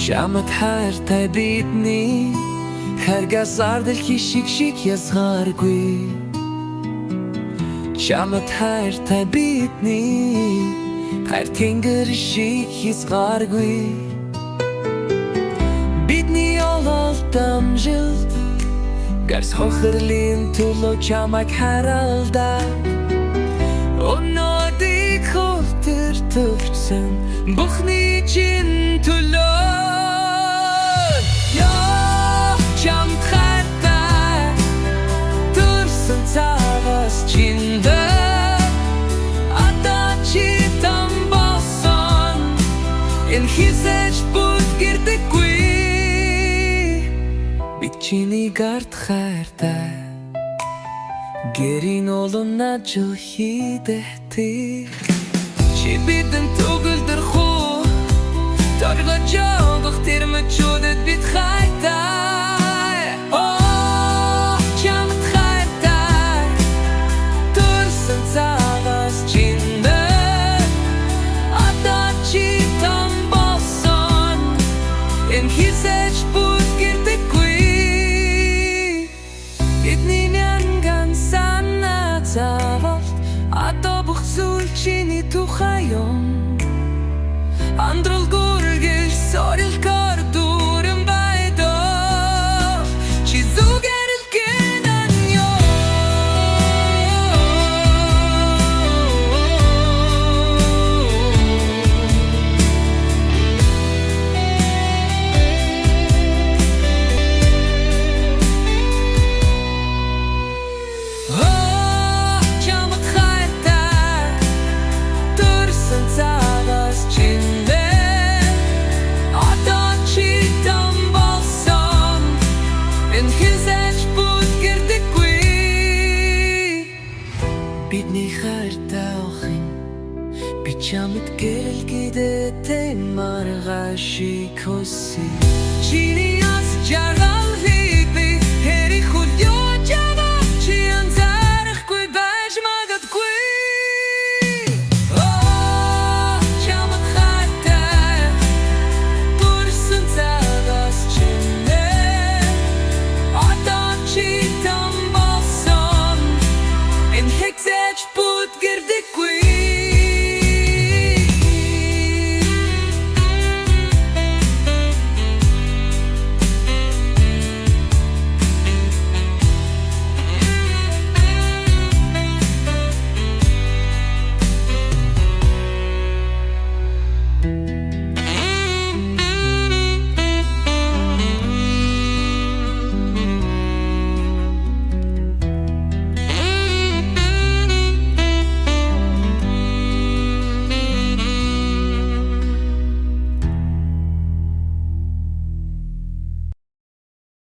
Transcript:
Чамд хайртай бидний хайргаас ардал хишиг язгааргүй. Чамд хайртай бидний хайр тэнгэр шиг хязгааргүй. Бидний ололт амжилт гарс хохирлын төлөө чамайг харалдаа. Өнөөдрийг хөвтөр төвчсөн бүхний чин төлөө. Чамд хайртай төрсөн цагаас чиндээ одоо чи там болсон энэ хизээж бүтгэрдэггүй. Бид чинийг ард хайртай гэрийн олонна жил хийдэгтэй. Чи бидэн төгөлдөр хуу торгож явах тэр мөчүүдэд бид хайртай. Чамд хайртай төрсөн цагаас чиндээ одоо чи там болсон энэ хизээж бүтгэрдэггүй. Бидний мянган санаа зовлт одоо бүх зүйл чиний тухай юм. Андрал гүргэж сорилгоор дүүрэн байдаа. Чи зүгээр л гэнэн ёо. Чамд хайртай төрсөн цагаас чиндээ одоо чи там болсон энэ хизээж бүтгэрдэггүй. Бидний хайртай охин би чамд гэрэл гэдэг маргааш хүсье. Чиний яс жаргал